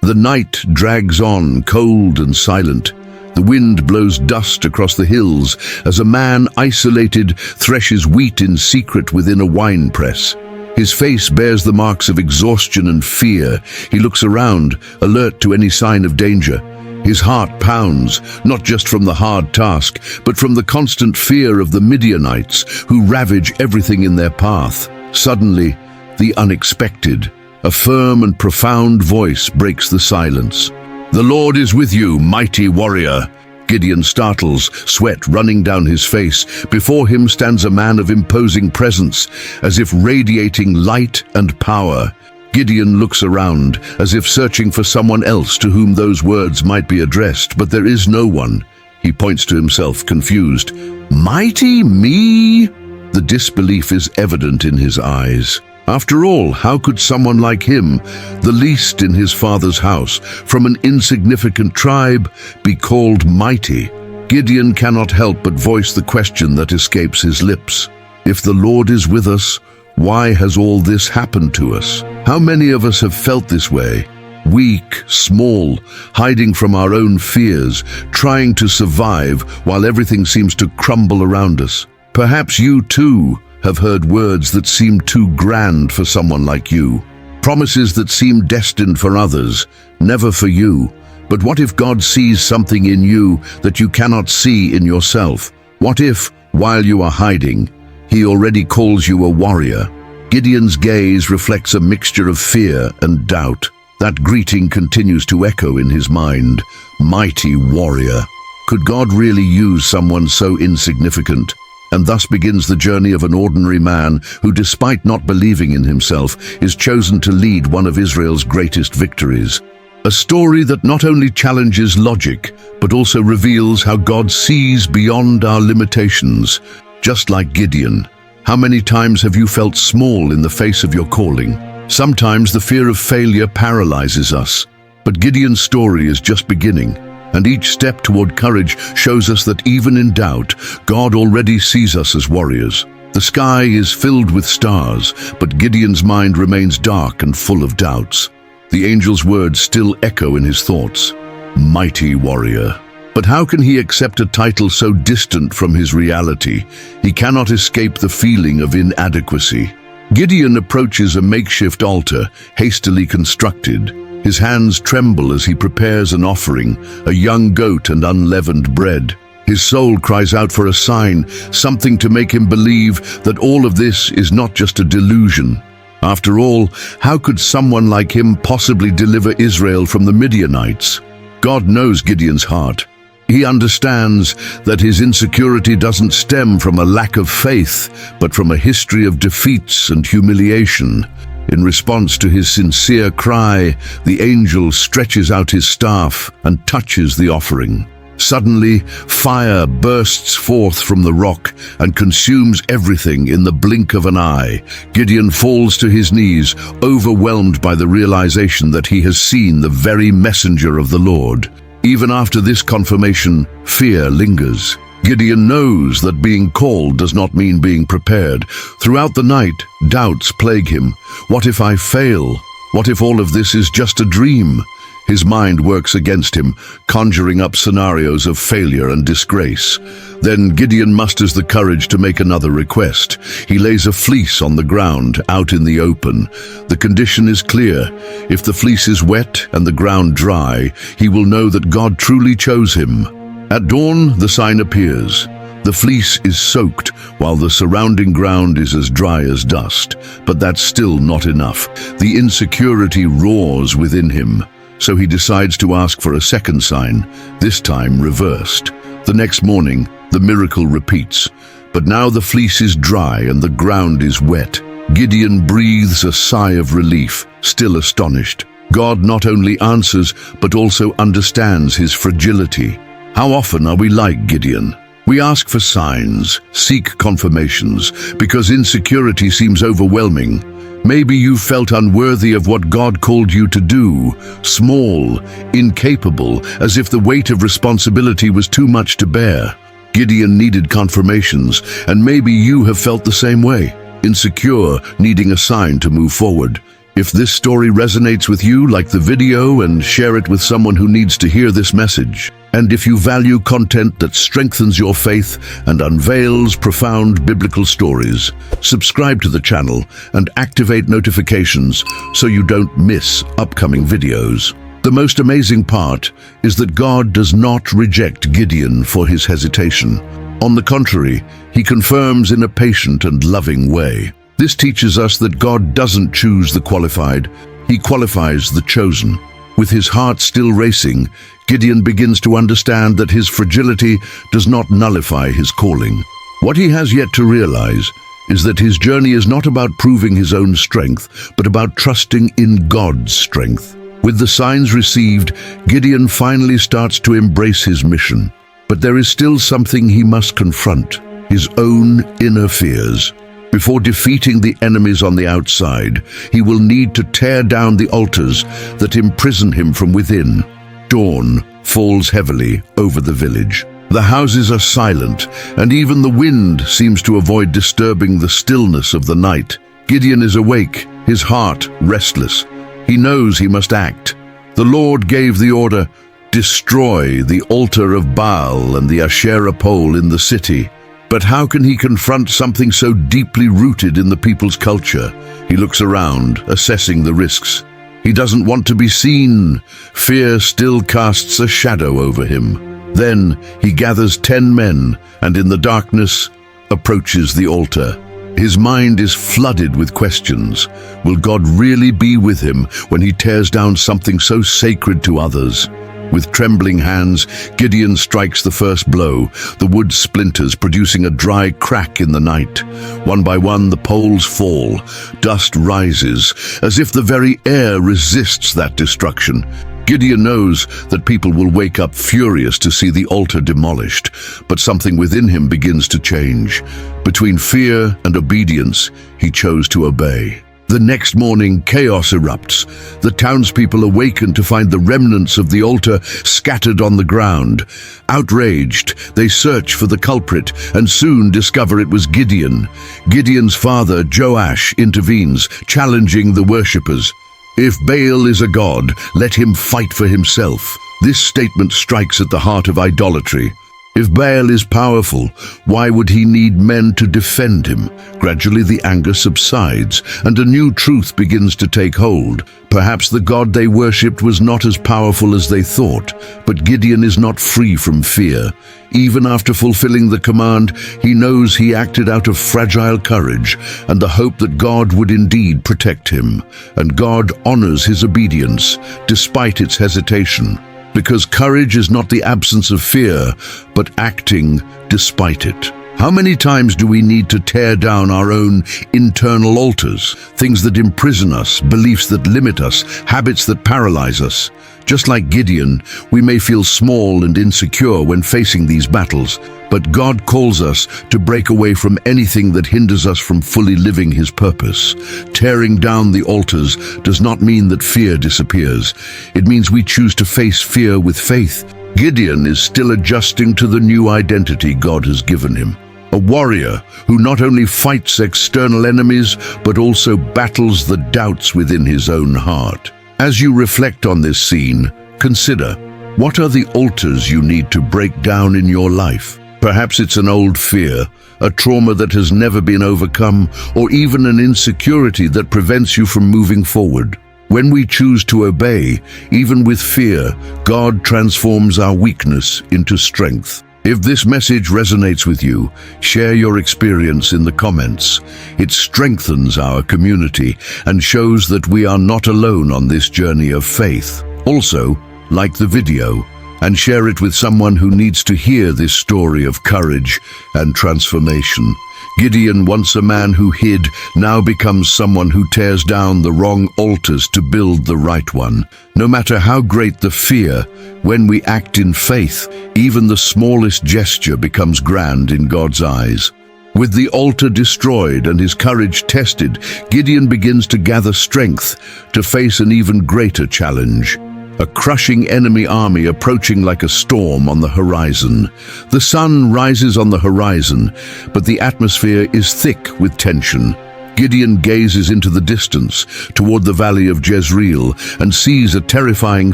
The night drags on, cold and silent. The wind blows dust across the hills as a man isolated threshes wheat in secret within a wine press. His face bears the marks of exhaustion and fear. He looks around, alert to any sign of danger. His heart pounds, not just from the hard task, but from the constant fear of the Midianites who ravage everything in their path. Suddenly, the unexpected. A firm and profound voice breaks the silence. "The Lord is with you, mighty warrior." Gideon startles, sweat running down his face. Before him stands a man of imposing presence, as if radiating light and power. Gideon looks around, as if searching for someone else to whom those words might be addressed, but there is no one. He points to himself, confused. "Mighty me?" The disbelief is evident in his eyes. After all, how could someone like him, the least in his father's house, from an insignificant tribe, be called mighty? Gideon cannot help but voice the question that escapes his lips. If the Lord is with us, why has all this happened to us? How many of us have felt this way? Weak, small, hiding from our own fears, trying to survive while everything seems to crumble around us. Perhaps you too have heard words that seem too grand for someone like you. Promises that seem destined for others, never for you. But what if God sees something in you that you cannot see in yourself? What if, while you are hiding, He already calls you a warrior? Gideon's gaze reflects a mixture of fear and doubt. That greeting continues to echo in his mind. Mighty warrior. Could God really use someone so insignificant? And thus begins the journey of an ordinary man who, despite not believing in himself, is chosen to lead one of Israel's greatest victories. A story that not only challenges logic, but also reveals how God sees beyond our limitations. Just like Gideon, how many times have you felt small in the face of your calling? Sometimes the fear of failure paralyzes us, but Gideon's story is just beginning. And each step toward courage shows us that even in doubt, God already sees us as warriors. The sky is filled with stars, but Gideon's mind remains dark and full of doubts. The angel's words still echo in his thoughts. Mighty warrior. But how can he accept a title so distant from his reality? He cannot escape the feeling of inadequacy. Gideon approaches a makeshift altar, hastily constructed. His hands tremble as he prepares an offering, a young goat and unleavened bread. His soul cries out for a sign, something to make him believe that all of this is not just a delusion. After all, how could someone like him possibly deliver Israel from the Midianites? God knows Gideon's heart. He understands that his insecurity doesn't stem from a lack of faith, but from a history of defeats and humiliation. In response to his sincere cry, the angel stretches out his staff and touches the offering. Suddenly, fire bursts forth from the rock and consumes everything in the blink of an eye. Gideon falls to his knees, overwhelmed by the realization that he has seen the very messenger of the Lord. Even after this confirmation, fear lingers. Gideon knows that being called does not mean being prepared. Throughout the night, doubts plague him. What if I fail? What if all of this is just a dream? His mind works against him, conjuring up scenarios of failure and disgrace. Then Gideon musters the courage to make another request. He lays a fleece on the ground, out in the open. The condition is clear. If the fleece is wet and the ground dry, he will know that God truly chose him. At dawn, the sign appears. The fleece is soaked, while the surrounding ground is as dry as dust. But that's still not enough. The insecurity roars within him. So he decides to ask for a second sign, this time reversed. The next morning, the miracle repeats. But now the fleece is dry and the ground is wet. Gideon breathes a sigh of relief, still astonished. God not only answers, but also understands his fragility. How often are we like Gideon? We ask for signs, seek confirmations, because insecurity seems overwhelming. Maybe you felt unworthy of what God called you to do, small, incapable, as if the weight of responsibility was too much to bear. Gideon needed confirmations, and maybe you have felt the same way, insecure, needing a sign to move forward. If this story resonates with you, like the video and share it with someone who needs to hear this message. And if you value content that strengthens your faith and unveils profound biblical stories, subscribe to the channel and activate notifications so you don't miss upcoming videos. The most amazing part is that God does not reject Gideon for his hesitation. On the contrary, he confirms in a patient and loving way. This teaches us that God doesn't choose the qualified, he qualifies the chosen. With his heart still racing, Gideon begins to understand that his fragility does not nullify his calling. What he has yet to realize is that his journey is not about proving his own strength, but about trusting in God's strength. With the signs received, Gideon finally starts to embrace his mission. But there is still something he must confront, his own inner fears. Before defeating the enemies on the outside, he will need to tear down the altars that imprison him from within. Dawn falls heavily over the village. The houses are silent, and even the wind seems to avoid disturbing the stillness of the night. Gideon is awake, his heart restless. He knows he must act. The Lord gave the order, "Destroy the altar of Baal and the Asherah pole in the city." But how can he confront something so deeply rooted in the people's culture? He looks around, assessing the risks. He doesn't want to be seen. Fear still casts a shadow over him. Then he gathers 10 men and in the darkness approaches the altar. His mind is flooded with questions. Will God really be with him when he tears down something so sacred to others? With trembling hands, Gideon strikes the first blow. The wood splinters, producing a dry crack in the night. One by one, the poles fall. Dust rises, as if the very air resists that destruction. Gideon knows that people will wake up furious to see the altar demolished, but something within him begins to change. Between fear and obedience, he chose to obey. The next morning, chaos erupts. The townspeople awaken to find the remnants of the altar scattered on the ground. Outraged, they search for the culprit and soon discover it was Gideon. Gideon's father, Joash, intervenes, challenging the worshippers. "If Baal is a god, let him fight for himself." This statement strikes at the heart of idolatry. If Baal is powerful, why would he need men to defend him? Gradually the anger subsides, and a new truth begins to take hold. Perhaps the God they worshipped was not as powerful as they thought, but Gideon is not free from fear. Even after fulfilling the command, he knows he acted out of fragile courage and the hope that God would indeed protect him. And God honors his obedience, despite its hesitation. Because courage is not the absence of fear, but acting despite it. How many times do we need to tear down our own internal altars? Things that imprison us, beliefs that limit us, habits that paralyze us. Just like Gideon, we may feel small and insecure when facing these battles, but God calls us to break away from anything that hinders us from fully living his purpose. Tearing down the altars does not mean that fear disappears. It means we choose to face fear with faith. Gideon is still adjusting to the new identity God has given him. A warrior who not only fights external enemies, but also battles the doubts within his own heart. As you reflect on this scene, consider, what are the altars you need to break down in your life? Perhaps it's an old fear, a trauma that has never been overcome, or even an insecurity that prevents you from moving forward. When we choose to obey, even with fear, God transforms our weakness into strength. If this message resonates with you, share your experience in the comments. It strengthens our community and shows that we are not alone on this journey of faith. Also, like the video and share it with someone who needs to hear this story of courage and transformation. Gideon, once a man who hid, now becomes someone who tears down the wrong altars to build the right one. No matter how great the fear, when we act in faith, even the smallest gesture becomes grand in God's eyes. With the altar destroyed and his courage tested, Gideon begins to gather strength to face an even greater challenge. A crushing enemy army approaching like a storm on the horizon. The sun rises on the horizon, but the atmosphere is thick with tension. Gideon gazes into the distance, toward the valley of Jezreel, and sees a terrifying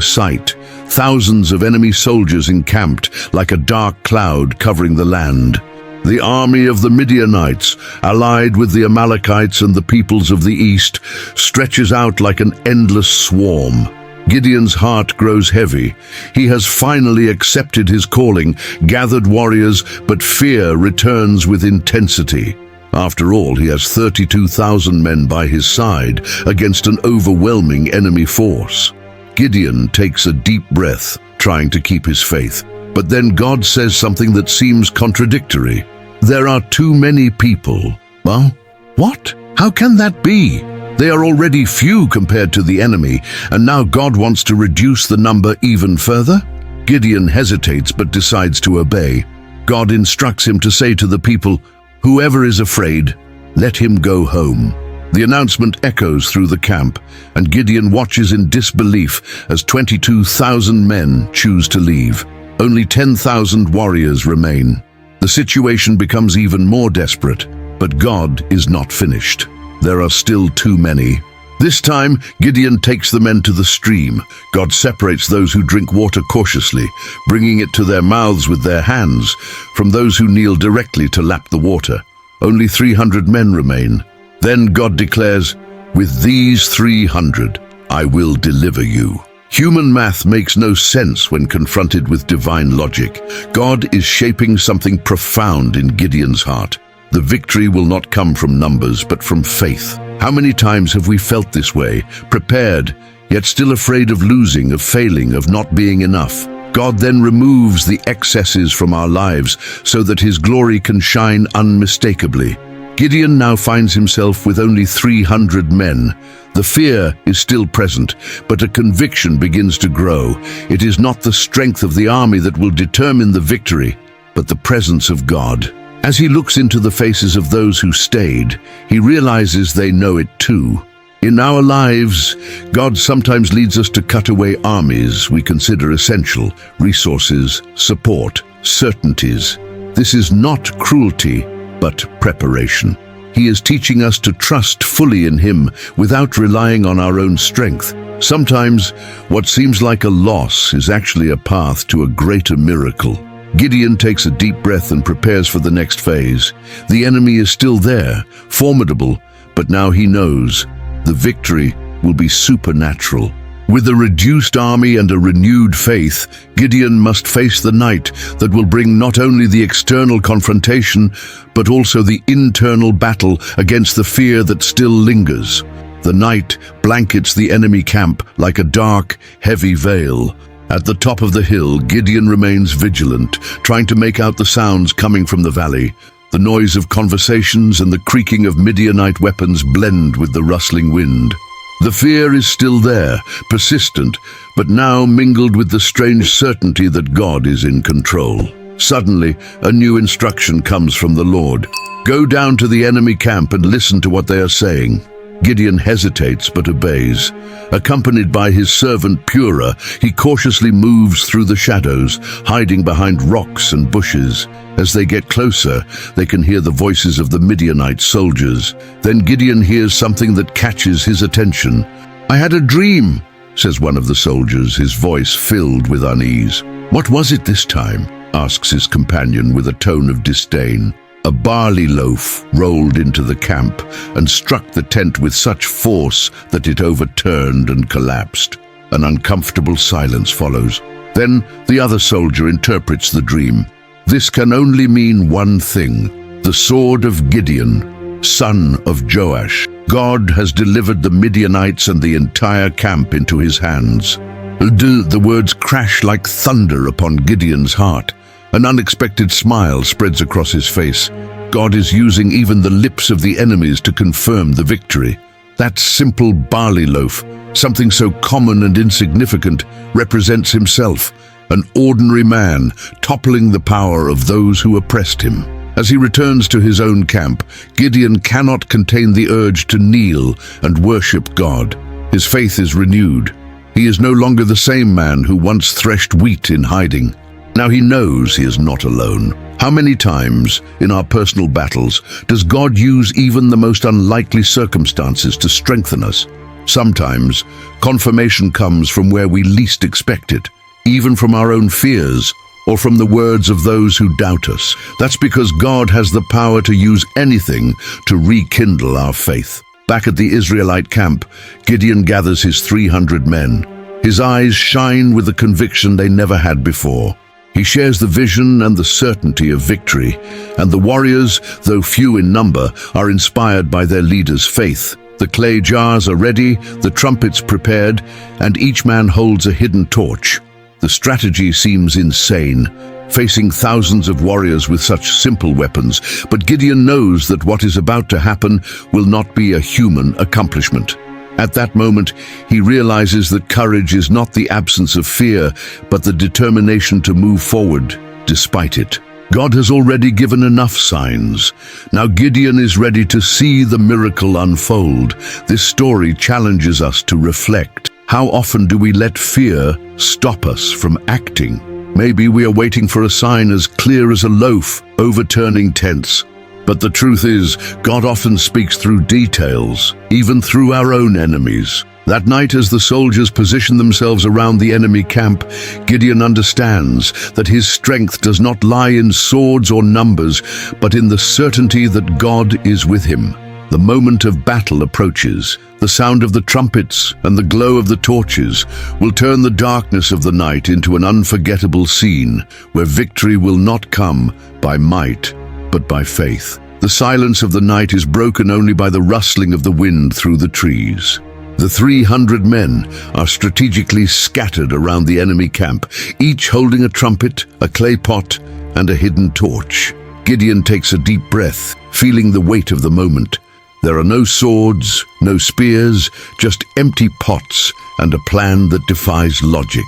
sight. Thousands of enemy soldiers encamped, like a dark cloud covering the land. The army of the Midianites, allied with the Amalekites and the peoples of the east, stretches out like an endless swarm. Gideon's heart grows heavy. He has finally accepted his calling, gathered warriors, but fear returns with intensity. After all, he has 32,000 men by his side against an overwhelming enemy force. Gideon takes a deep breath, trying to keep his faith. But then God says something that seems contradictory. There are too many people. Well, what? How can that be? They are already few compared to the enemy, and now God wants to reduce the number even further? Gideon hesitates but decides to obey. God instructs him to say to the people, "Whoever is afraid, let him go home." The announcement echoes through the camp, and Gideon watches in disbelief as 22,000 men choose to leave. Only 10,000 warriors remain. The situation becomes even more desperate, but God is not finished. There are still too many. This time, Gideon takes the men to the stream. God separates those who drink water cautiously, bringing it to their mouths with their hands, from those who kneel directly to lap the water. Only 300 men remain. Then God declares, "With these 300, I will deliver you." Human math makes no sense when confronted with divine logic. God is shaping something profound in Gideon's heart. The victory will not come from numbers, but from faith. How many times have we felt this way, prepared, yet still afraid of losing, of failing, of not being enough? God then removes the excesses from our lives so that His glory can shine unmistakably. Gideon now finds himself with only 300 men. The fear is still present, but a conviction begins to grow. It is not the strength of the army that will determine the victory, but the presence of God. As he looks into the faces of those who stayed, he realizes they know it too. In our lives, God sometimes leads us to cut away armies we consider essential: resources, support, certainties. This is not cruelty, but preparation. He is teaching us to trust fully in Him without relying on our own strength. Sometimes, what seems like a loss is actually a path to a greater miracle. Gideon takes a deep breath and prepares for the next phase. The enemy is still there, formidable, but now he knows the victory will be supernatural. With a reduced army and a renewed faith, Gideon must face the night that will bring not only the external confrontation, but also the internal battle against the fear that still lingers. The night blankets the enemy camp like a dark, heavy veil. At the top of the hill, Gideon remains vigilant, trying to make out the sounds coming from the valley. The noise of conversations and the creaking of Midianite weapons blend with the rustling wind. The fear is still there, persistent, but now mingled with the strange certainty that God is in control. Suddenly, a new instruction comes from the Lord. Go down to the enemy camp and listen to what they are saying. Gideon hesitates but obeys. Accompanied by his servant Purah, he cautiously moves through the shadows, hiding behind rocks and bushes. As they get closer, they can hear the voices of the Midianite soldiers. Then Gideon hears something that catches his attention. "I had a dream," says one of the soldiers, his voice filled with unease. "What was it this time?" asks his companion with a tone of disdain. A barley loaf rolled into the camp and struck the tent with such force that it overturned and collapsed. An uncomfortable silence follows. Then the other soldier interprets the dream. This can only mean one thing: the sword of Gideon, son of Joash. God has delivered the Midianites and the entire camp into his hands. The words crash like thunder upon Gideon's heart. An unexpected smile spreads across his face. God is using even the lips of the enemies to confirm the victory. That simple barley loaf, something so common and insignificant, represents himself, an ordinary man, toppling the power of those who oppressed him. As he returns to his own camp, Gideon cannot contain the urge to kneel and worship God. His faith is renewed. He is no longer the same man who once threshed wheat in hiding. Now he knows he is not alone. How many times in our personal battles does God use even the most unlikely circumstances to strengthen us? Sometimes confirmation comes from where we least expect it, even from our own fears or from the words of those who doubt us. That's because God has the power to use anything to rekindle our faith. Back at the Israelite camp, Gideon gathers his 300 men. His eyes shine with a conviction they never had before. He shares the vision and the certainty of victory, and the warriors, though few in number, are inspired by their leader's faith. The clay jars are ready, the trumpets prepared, and each man holds a hidden torch. The strategy seems insane, facing thousands of warriors with such simple weapons, but Gideon knows that what is about to happen will not be a human accomplishment. At that moment, he realizes that courage is not the absence of fear, but the determination to move forward despite it. God has already given enough signs. Now Gideon is ready to see the miracle unfold. This story challenges us to reflect. How often do we let fear stop us from acting? Maybe we are waiting for a sign as clear as a loaf overturning tents. But the truth is, God often speaks through details, even through our own enemies. That night, as the soldiers position themselves around the enemy camp, Gideon understands that his strength does not lie in swords or numbers, but in the certainty that God is with him. The moment of battle approaches. The sound of the trumpets and the glow of the torches will turn the darkness of the night into an unforgettable scene where victory will not come by might, but by faith. The silence of the night is broken only by the rustling of the wind through the trees. The 300 men are strategically scattered around the enemy camp, each holding a trumpet, a clay pot, and a hidden torch. Gideon takes a deep breath, feeling the weight of the moment. There are no swords, no spears, just empty pots and a plan that defies logic.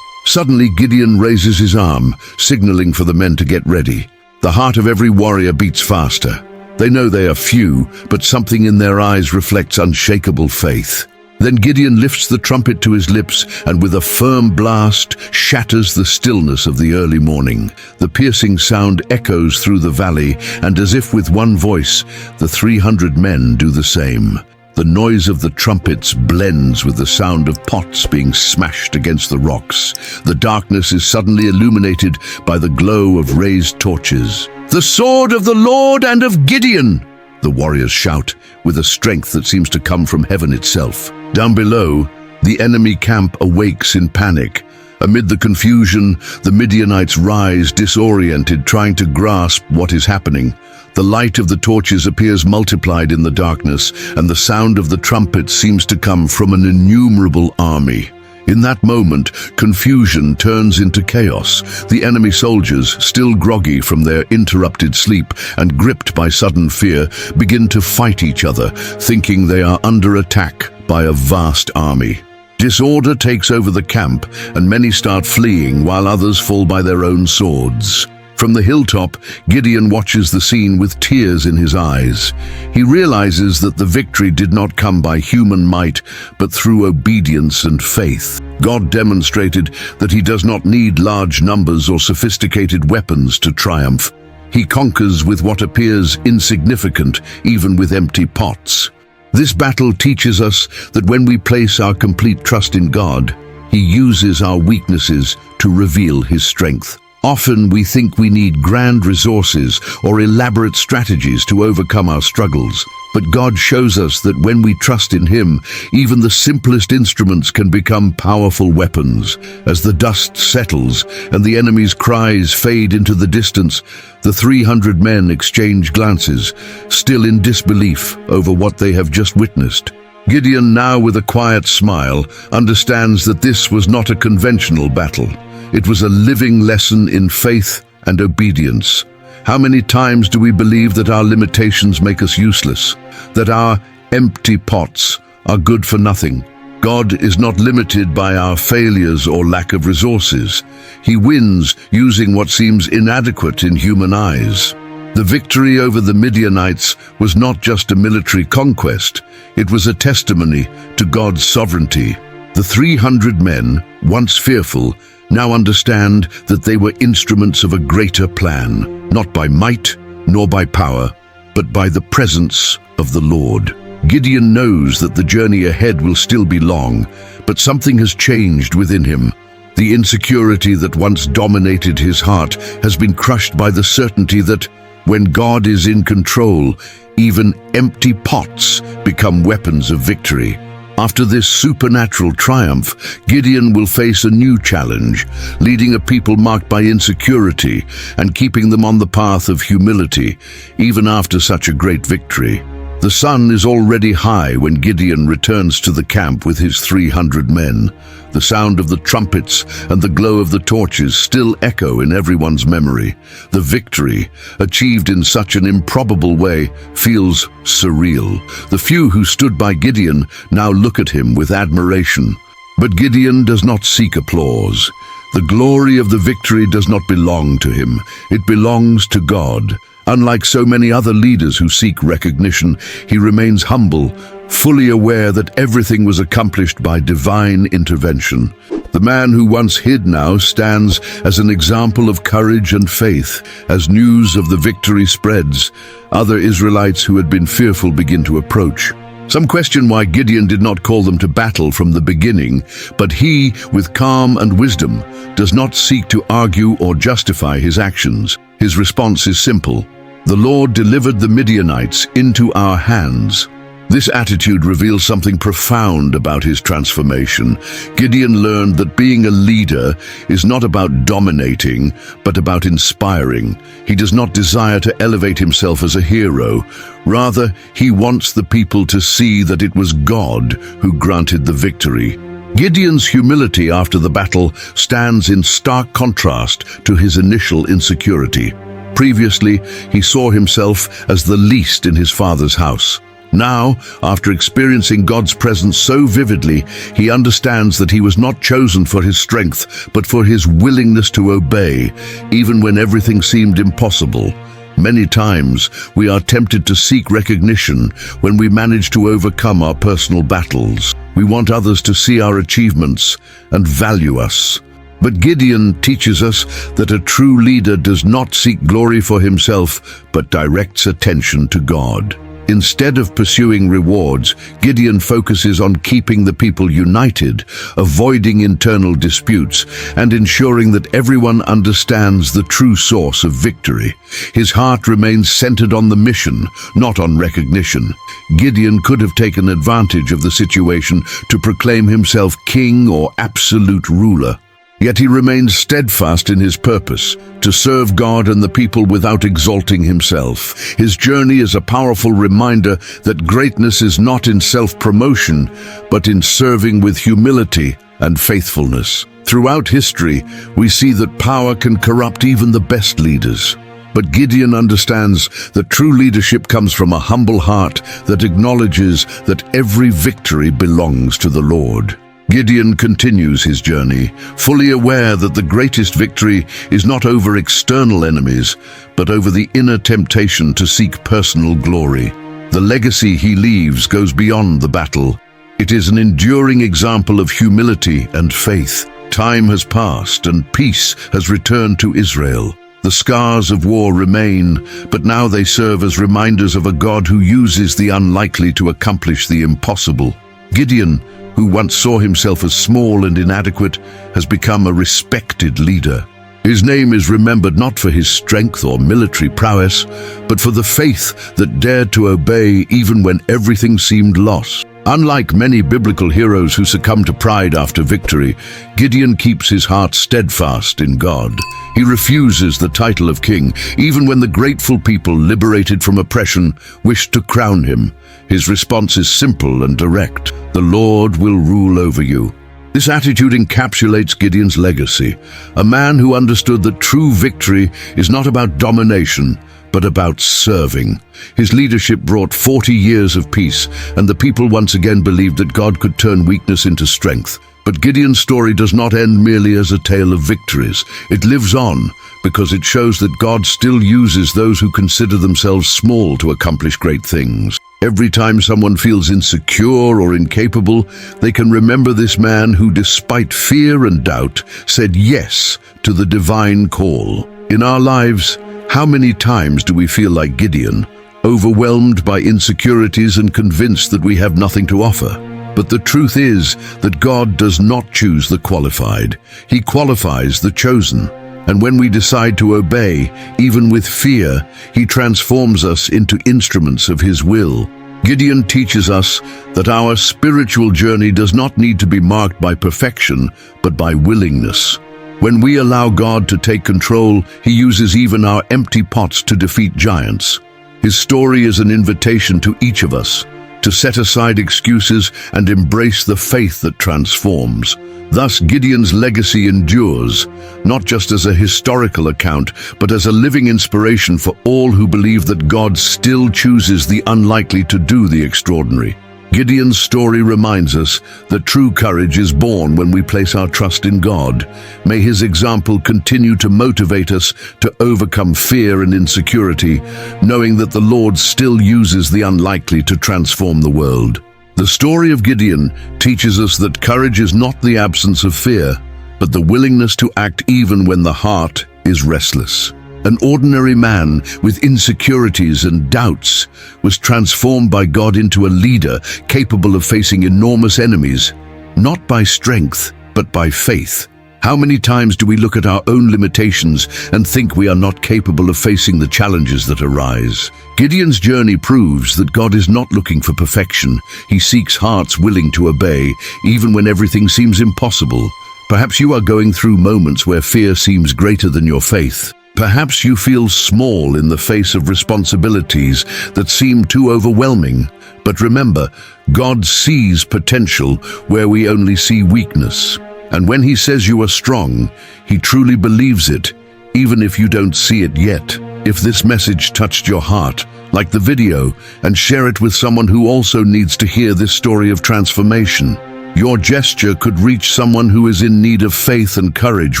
Suddenly, Gideon raises his arm, signaling for the men to get ready. The heart of every warrior beats faster. They know they are few, but something in their eyes reflects unshakable faith. Then Gideon lifts the trumpet to his lips and with a firm blast shatters the stillness of the early morning. The piercing sound echoes through the valley, and as if with one voice, the 300 men do the same. The noise of the trumpets blends with the sound of pots being smashed against the rocks. The darkness is suddenly illuminated by the glow of raised torches. "The sword of the Lord and of Gideon!" the warriors shout, with a strength that seems to come from heaven itself. Down below, the enemy camp awakes in panic. Amid the confusion, the Midianites rise, disoriented, trying to grasp what is happening. The light of the torches appears multiplied in the darkness, and the sound of the trumpet seems to come from an innumerable army. In that moment, confusion turns into chaos. The enemy soldiers, still groggy from their interrupted sleep and gripped by sudden fear, begin to fight each other, thinking they are under attack by a vast army. Disorder takes over the camp, and many start fleeing while others fall by their own swords. From the hilltop, Gideon watches the scene with tears in his eyes. He realizes that the victory did not come by human might, but through obedience and faith. God demonstrated that he does not need large numbers or sophisticated weapons to triumph. He conquers with what appears insignificant, even with empty pots. This battle teaches us that when we place our complete trust in God, he uses our weaknesses to reveal his strength. Often we think we need grand resources or elaborate strategies to overcome our struggles, but God shows us that when we trust in him, even the simplest instruments can become powerful weapons. As the dust settles and the enemy's cries fade into the distance, the 300 men exchange glances, still in disbelief over what they have just witnessed. Gideon, now with a quiet smile, understands that this was not a conventional battle. It was a living lesson in faith and obedience. How many times do we believe that our limitations make us useless, that our empty pots are good for nothing? God is not limited by our failures or lack of resources. He wins using what seems inadequate in human eyes. The victory over the Midianites was not just a military conquest, it was a testimony to God's sovereignty. The 300 men, once fearful, now understand that they were instruments of a greater plan, not by might nor by power, but by the presence of the Lord. Gideon knows that the journey ahead will still be long, but something has changed within him. The insecurity that once dominated his heart has been crushed by the certainty that when God is in control, even empty pots become weapons of victory. After this supernatural triumph, Gideon will face a new challenge, leading a people marked by insecurity and keeping them on the path of humility, even after such a great victory. The sun is already high when Gideon returns to the camp with his 300 men. The sound of the trumpets and the glow of the torches still echo in everyone's memory. The victory, achieved in such an improbable way, feels surreal. The few who stood by Gideon now look at him with admiration. But Gideon does not seek applause. The glory of the victory does not belong to him. It belongs to God. Unlike so many other leaders who seek recognition, he remains humble, fully aware that everything was accomplished by divine intervention. The man who once hid now stands as an example of courage and faith. As news of the victory spreads, other Israelites who had been fearful begin to approach. Some question why Gideon did not call them to battle from the beginning, but he, with calm and wisdom, does not seek to argue or justify his actions. His response is simple: "The Lord delivered the Midianites into our hands." This attitude reveals something profound about his transformation. Gideon learned that being a leader is not about dominating, but about inspiring. He does not desire to elevate himself as a hero. Rather, he wants the people to see that it was God who granted the victory. Gideon's humility after the battle stands in stark contrast to his initial insecurity. Previously, he saw himself as the least in his father's house. Now, after experiencing God's presence so vividly, he understands that he was not chosen for his strength, but for his willingness to obey, even when everything seemed impossible. Many times, we are tempted to seek recognition when we manage to overcome our personal battles. We want others to see our achievements and value us. But Gideon teaches us that a true leader does not seek glory for himself, but directs attention to God. Instead of pursuing rewards, Gideon focuses on keeping the people united, avoiding internal disputes, and ensuring that everyone understands the true source of victory. His heart remains centered on the mission, not on recognition. Gideon could have taken advantage of the situation to proclaim himself king or absolute ruler. Yet he remains steadfast in his purpose, to serve God and the people without exalting himself. His journey is a powerful reminder that greatness is not in self-promotion, but in serving with humility and faithfulness. Throughout history, we see that power can corrupt even the best leaders. But Gideon understands that true leadership comes from a humble heart that acknowledges that every victory belongs to the Lord. Gideon continues his journey, fully aware that the greatest victory is not over external enemies, but over the inner temptation to seek personal glory. The legacy he leaves goes beyond the battle. It is an enduring example of humility and faith. Time has passed and peace has returned to Israel. The scars of war remain, but now they serve as reminders of a God who uses the unlikely to accomplish the impossible. Gideon, who once saw himself as small and inadequate, has become a respected leader. His name is remembered not for his strength or military prowess, but for the faith that dared to obey even when everything seemed lost. Unlike many biblical heroes who succumb to pride after victory, Gideon keeps his heart steadfast in God. He refuses the title of king, even when the grateful people liberated from oppression wished to crown him. His response is simple and direct: "The Lord will rule over you." This attitude encapsulates Gideon's legacy, a man who understood that true victory is not about domination, but about serving. His leadership brought 40 years of peace, and the people once again believed that God could turn weakness into strength. But Gideon's story does not end merely as a tale of victories. It lives on because it shows that God still uses those who consider themselves small to accomplish great things. Every time someone feels insecure or incapable, they can remember this man who, despite fear and doubt, said yes to the divine call. In our lives, how many times do we feel like Gideon, overwhelmed by insecurities and convinced that we have nothing to offer? But the truth is that God does not choose the qualified. He qualifies the chosen. And when we decide to obey, even with fear, He transforms us into instruments of His will. Gideon teaches us that our spiritual journey does not need to be marked by perfection, but by willingness. When we allow God to take control, He uses even our empty pots to defeat giants. His story is an invitation to each of us to set aside excuses and embrace the faith that transforms. Thus, Gideon's legacy endures, not just as a historical account, but as a living inspiration for all who believe that God still chooses the unlikely to do the extraordinary. Gideon's story reminds us that true courage is born when we place our trust in God. May His example continue to motivate us to overcome fear and insecurity, knowing that the Lord still uses the unlikely to transform the world. The story of Gideon teaches us that courage is not the absence of fear, but the willingness to act even when the heart is restless. An ordinary man with insecurities and doubts was transformed by God into a leader capable of facing enormous enemies, not by strength, but by faith. How many times do we look at our own limitations and think we are not capable of facing the challenges that arise? Gideon's journey proves that God is not looking for perfection. He seeks hearts willing to obey, even when everything seems impossible. Perhaps you are going through moments where fear seems greater than your faith. Perhaps you feel small in the face of responsibilities that seem too overwhelming. But remember, God sees potential where we only see weakness. And when He says you are strong, He truly believes it, even if you don't see it yet. If this message touched your heart, like the video and share it with someone who also needs to hear this story of transformation. Your gesture could reach someone who is in need of faith and courage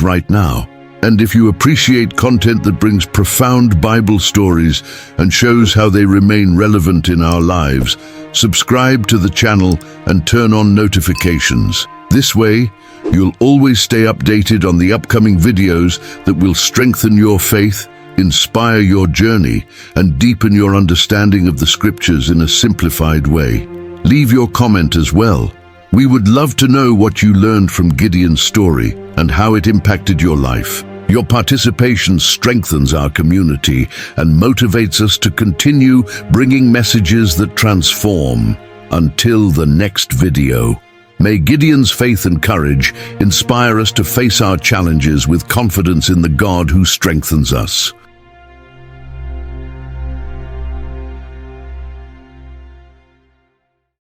right now. And if you appreciate content that brings profound Bible stories and shows how they remain relevant in our lives, subscribe to the channel and turn on notifications. This way, you'll always stay updated on the upcoming videos that will strengthen your faith, inspire your journey, and deepen your understanding of the scriptures in a simplified way. Leave your comment as well. We would love to know what you learned from Gideon's story and how it impacted your life. Your participation strengthens our community and motivates us to continue bringing messages that transform. Until the next video, may Gideon's faith and courage inspire us to face our challenges with confidence in the God who strengthens us.